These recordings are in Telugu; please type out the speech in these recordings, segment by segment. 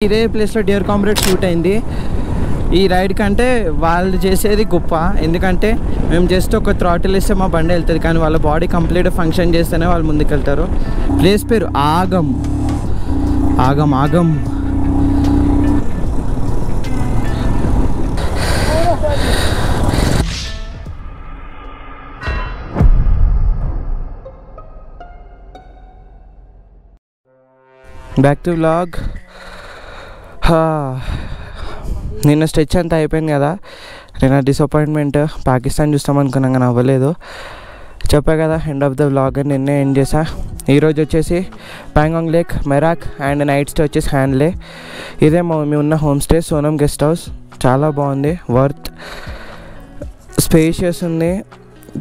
ఇదే ప్లేస్లో డియర్ కామ్రేడ్ షూట్ అయింది. ఈ రైడ్ కంటే వాళ్ళు చేసేది గొప్ప. ఎందుకంటే మేము జస్ట్ ఒక థ్రాటిల్ ఇస్తే మా బండి వెళ్తుంది, కానీ వాళ్ళ బాడీ కంప్లీట్ ఫంక్షన్ చేస్తేనే వాళ్ళు ముందుకెళ్తారు. ప్లేస్ పేరు ఆగం. ఆగం ఆగం బ్యాక్ టు వ్లాగ్. నిన్న స్ట్రెచ్ అంతా అయిపోయింది కదా. నిన్న డిసప్పాయింట్మెంట్, పాకిస్తాన్ చూస్తామనుకున్నాం కానీ అవ్వలేదు. చెప్పా కదా ఎండ్ ఆఫ్ ద వ్లాగ్ అని. నిన్నే ఎండ్ చేసా. ఈరోజు వచ్చేసి Pangong lake, Merak and night stay వచ్చేసి హ్యాండ్లే. ఇదే మేము ఉన్న homestay, Sonam guest house. చాలా బాగుంది, వర్త్, స్పేషియస్ ఉంది,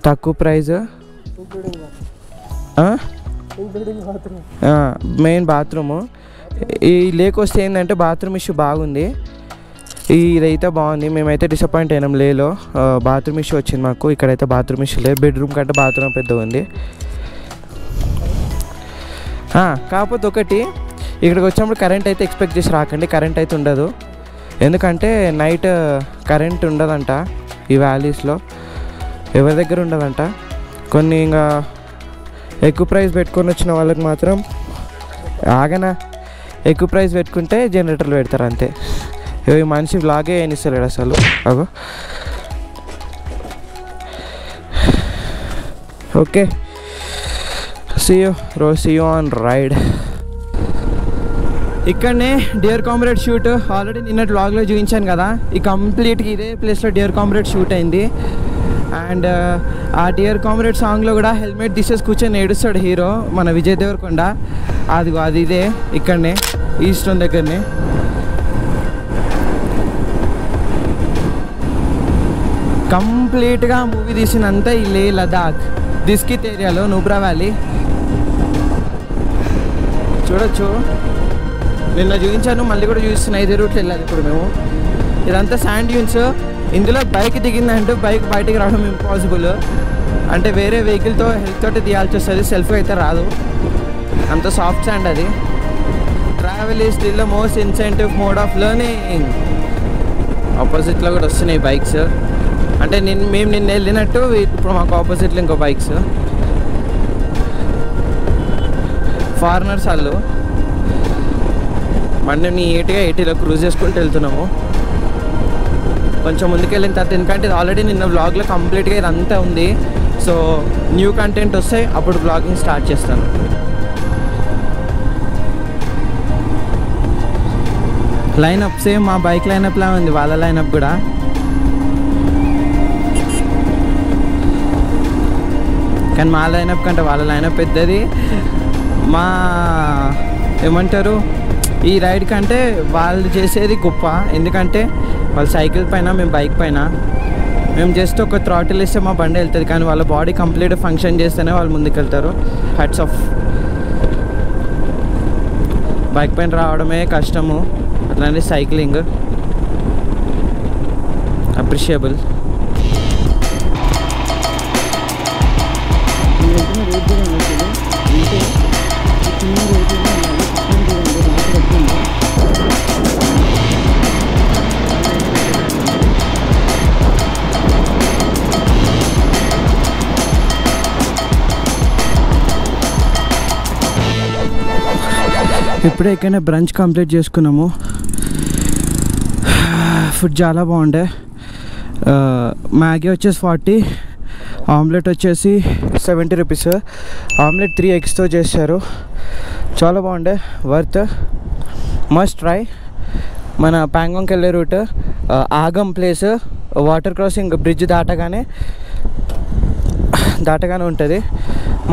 తక్కువ ప్రైజ్, మెయిన్ బాత్రూము. ఈ లేక్ వస్తే ఏంటంటే బాత్రూమ్ ఇష్యూ బాగుంది. ఇదైతే బాగుంది. మేమైతే డిసప్పాయింట్ అయినాం లేలో. బాత్రూమ్ ఇష్యూ వచ్చింది మాకు. ఇక్కడైతే బాత్రూమ్ ఇష్యూ లేదు. బెడ్రూమ్ కంటే బాత్రూమ్ పెద్దగా ఉంది. కాకపోతే ఒకటి, ఇక్కడికి వచ్చినప్పుడు కరెంట్ అయితే ఎక్స్పెక్ట్ చేసి రాకండి. కరెంట్ అయితే ఉండదు. ఎందుకంటే నైట్ కరెంట్ ఉండదంట ఈ వ్యాలీస్లో. ఎవరి దగ్గర ఉండదంట. కొన్ని ఇంకా ఎక్కువ ప్రైస్ పెట్టుకొని వచ్చిన వాళ్ళకి మాత్రం ఆగనా, ఎక్కువ ప్రైస్ పెట్టుకుంటే జనరేటర్లు పెడతారు అంతే. ఈ మనిషి వ్లాగే ఏనిస్తలేడు అసలు. అగో okay, see you on ride. ఇక్కడనే డియర్ కామ్రేడ్ షూట్ ఆల్రెడీ నిన్నటి వ్లాగ్లో చూపించాను కదా. ఈ కంప్లీట్గా ఇదే ప్లేస్లో డియర్ కామ్రేడ్ షూట్ అయింది. అండ్ ఆ డియర్ కామ్రేడ్ సాంగ్లో కూడా హెల్మెట్ తీసేసి కూర్చొని ఏడుస్తాడు హీరో, మన విజయ్ దేవరకొండ. అది ఇదే ఇక్కడనే ఈస్టర్న్ దగ్గరనే. కంప్లీట్గా మూవీ తీసినంత ఈ లే లదాఖ్ దిస్కిత్ ఏరియాలో నూబ్రా వ్యాలీ చూడొచ్చు. నిన్న చూపించాను, మళ్ళీ కూడా చూపిస్తున్నా. ఇదే రూట్లో వెళ్ళాలి ఇప్పుడు మేము. ఇదంతా శాండ్ డ్యూన్స్. ఇందులో బైక్ దిగిందంటే బైక్ బయటికి రావడం ఇంపాసిబుల్. అంటే వేరే వెహికల్తో హెల్త్ తోటి తీయాల్సి వస్తుంది, సెల్ఫ్ అయితే రాదు. అంత సాఫ్ట్ శాండ్ అది. Travel is still the most incentive mode of learning. ఆపోజిట్లో కూడా వస్తున్నాయి బైక్స్. అంటే మేము నిన్న వెళ్ళినట్టు ఇప్పుడు మాకు ఆపోజిట్లో ఇంకో బైక్స్. ఫారినర్స్ వాళ్ళు. మనం నీట్గా 80లో క్రూజ్ చేసుకుంటూ వెళ్తున్నాము. కొంచెం ముందుకు వెళ్ళిన తర్వాత, ఎందుకంటే ఇది ఆల్రెడీ నిన్న వ్లాగ్లో కంప్లీట్గా ఇదంతా ఉంది. సో న్యూ కంటెంట్ వస్తే అప్పుడు వ్లాగింగ్ స్టార్ట్ చేస్తాను. లైనప్ సేమ్ మా బైక్ లైనప్లా ఉంది, వాళ్ళ లైనప్ కూడా. కానీ మా లైనప్ కంటే వాళ్ళ లైనప్ పెద్దది. మా ఏమంటారు, ఈ రైడ్ కంటే వాళ్ళు చేసేది గొప్ప. ఎందుకంటే వాళ్ళు సైకిల్ పైన, మేము బైక్ పైన. మేము జస్ట్ ఒక థ్రాటిల్ ఇస్తే మా బండి వెళ్తుంది, కానీ వాళ్ళ బాడీ కంప్లీట్ ఫంక్షన్ చేస్తేనే వాళ్ళు ముందుకెళ్తారు. Hats off. బైక్ పైన రావడమే కష్టము, అట్లానే సైక్లింగ్ అప్రిషియబుల్. ఇప్పుడే ఇక్కడనే బ్రంచ్ కంప్లీట్ చేసుకున్నాము. ఫుడ్ చాలా బాగుండే. మ్యాగీ వచ్చేసి 40, ఆమ్లెట్ వచ్చేసి 70 రూపీస్. ఆమ్లెట్ 3 ఎగ్స్తో చేశారు. చాలా బాగుండే, వర్త్, మస్ట్ ట్రై. మన ప్యాంగాంగ్కి వెళ్ళే రూట్ ఆగం ప్లేస్, వాటర్ క్రాసింగ్ బ్రిడ్జ్ దాటగానే ఉంటుంది.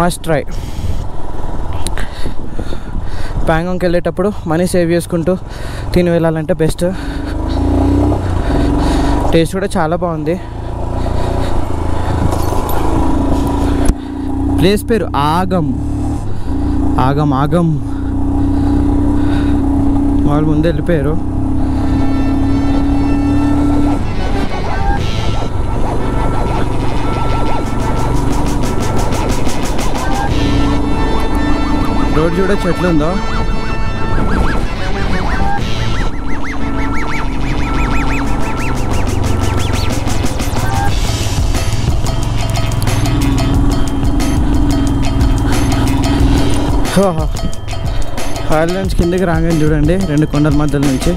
Must try. ప్యాంగాంగ్కి వెళ్ళేటప్పుడు మనీ సేవ్ చేసుకుంటూ తిని వెళ్ళాలంటే బెస్ట్. టేస్ట్ కూడా చాలా బాగుంది. ప్లేస్ పేరు ఆగం. ఆగం ఆగం వాళ్ళు ముందు వెళ్ళిపోయారు. రోడ్ చూడ చెట్లు ఉందో. హాయిల్ నుంచి కిందకి రాగానే చూడండి 2 కొండల మధ్యలో నుంచి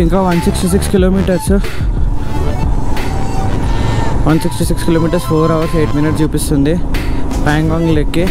ఇంకా 166 కిలోమీటర్స్ 166 కిలోమీటర్స్ 4 hours 8 minutes చూపిస్తుంది ప్యాంగాంగ్ లేక్కి.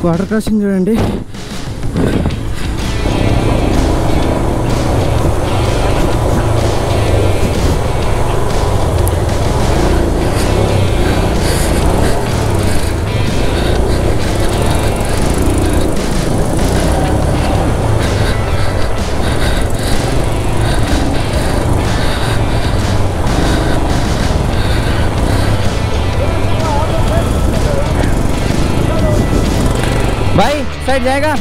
వాటర్ క్రాసింగ్ చూడండి. भाई साइड जाएगा.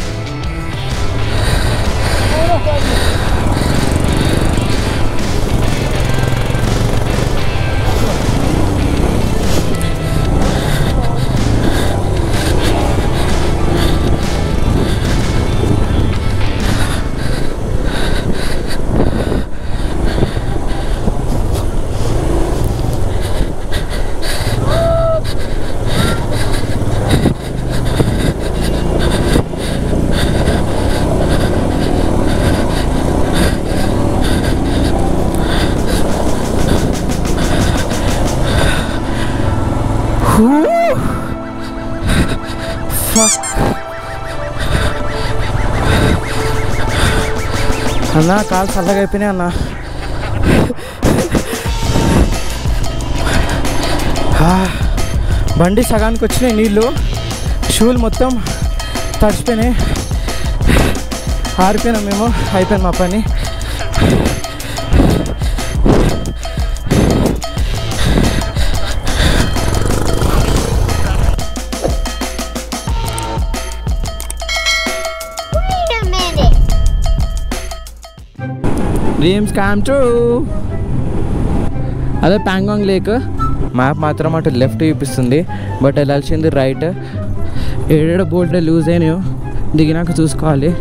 అన్నా కాలు చల్లగా అయిపోయినాయి అన్న. బండి సగానికి వచ్చినాయి నీళ్ళు, షూలు మొత్తం తడిచిపోయినాయి, ఆరిపోయినాం మేము, అయిపోయింది మా పని. Dreams come true. అదే ప్యాంగాంగ్ లేక్. మ్యాప్ మాత్రం అటు లెఫ్ట్ చూపిస్తుంది, బట్ వెళ్ళాల్సింది రైట్. ఏడేడో బోల్ట్ లూజ్ అయినాయో దిగినాక చూసుకోవాలి.